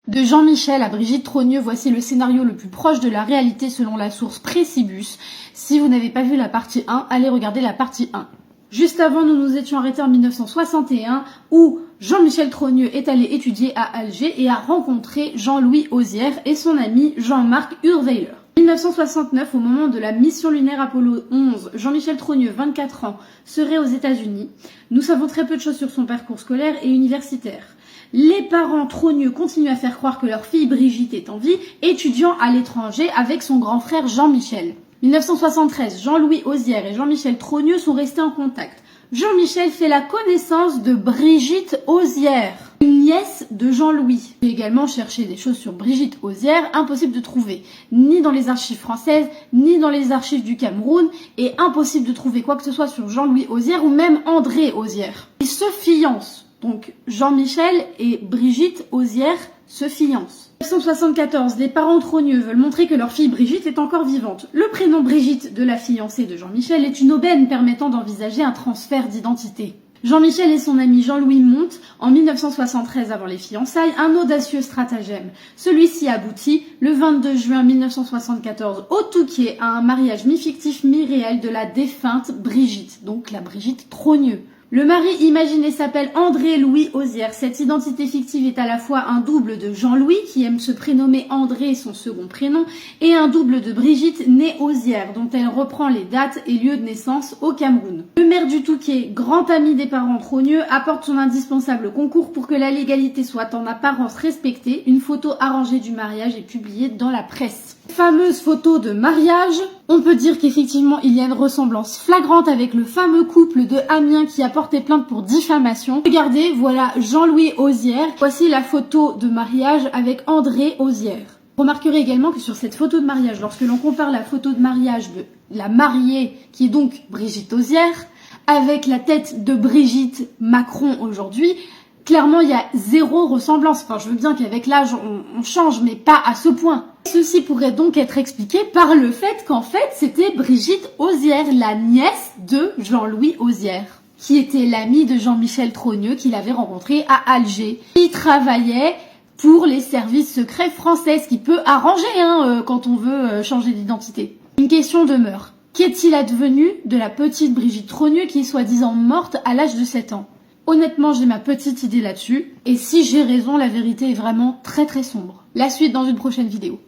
De Jean-Michel à Brigitte Trogneux, voici le scénario le plus proche de la réalité selon la source Précibus. Si vous n'avez pas vu la partie 1, allez regarder la partie 1. Juste avant, nous nous étions arrêtés en 1961 où Jean-Michel Trogneux est allé étudier à Alger et a rencontré Jean-Louis Auzière et son ami Jean-Marc Urweiler. 1969, au moment de la mission lunaire Apollo 11, Jean-Michel Trogneux, 24 ans, serait aux États-Unis. Nous savons très peu de choses sur son parcours scolaire et universitaire. Les parents Trogneux continuent à faire croire que leur fille Brigitte est en vie, étudiant à l'étranger avec son grand frère Jean-Michel. 1973, Jean-Louis Auzière et Jean-Michel Trogneux sont restés en contact. Jean-Michel fait la connaissance de Brigitte Auzière, une nièce de Jean-Louis. J'ai également cherché des choses sur Brigitte Auzière, impossible de trouver, ni dans les archives françaises, ni dans les archives du Cameroun, et impossible de trouver quoi que ce soit sur Jean-Louis Auzière ou même André Auzière. Ils se fiancent. Donc Jean-Michel et Brigitte Auzière se fiancent. En 1974, les parents Trogneux veulent montrer que leur fille Brigitte est encore vivante. Le prénom Brigitte de la fiancée de Jean-Michel est une aubaine permettant d'envisager un transfert d'identité. Jean-Michel et son ami Jean-Louis montent, en 1973 avant les fiançailles, un audacieux stratagème. Celui-ci aboutit, le 22 juin 1974, au Touquet, à un mariage mi-fictif mi-réel de la défunte Brigitte, donc la Brigitte Trogneux. Le mari imaginé s'appelle André-Louis Auzière. Cette identité fictive est à la fois un double de Jean-Louis, qui aime se prénommer André, son second prénom, et un double de Brigitte, née Auzière, dont elle reprend les dates et lieux de naissance au Cameroun. Le maire du Touquet, grand ami des parents Trogneux, apporte son indispensable concours pour que la légalité soit en apparence respectée. Une photo arrangée du mariage est publiée dans la presse. Fameuse photo de mariage, on peut dire qu'effectivement il y a une ressemblance flagrante avec le fameux couple de Amiens qui a porté plainte pour diffamation. Regardez, voilà Jean-Louis Auzière. Voici la photo de mariage avec André Auzière. Vous remarquerez également que sur cette photo de mariage, lorsque l'on compare la photo de mariage de la mariée, qui est donc Brigitte Auzière, avec la tête de Brigitte Macron aujourd'hui, clairement il y a zéro ressemblance. Enfin, je veux bien qu'avec l'âge on change, mais pas à ce point. Ceci pourrait donc être expliqué par le fait qu'en fait c'était Brigitte Auzière, la nièce de Jean-Louis Auzière, qui était l'ami de Jean-Michel Trogneux qu'il avait rencontré à Alger. Il travaillait pour les services secrets français, ce qui peut arranger quand on veut changer d'identité. Une question demeure. Qu'est-il advenu de la petite Brigitte Trogneux qui est soi-disant morte à l'âge de 7 ans? Honnêtement, j'ai ma petite idée là-dessus, et si j'ai raison, la vérité est vraiment très très sombre. La suite dans une prochaine vidéo.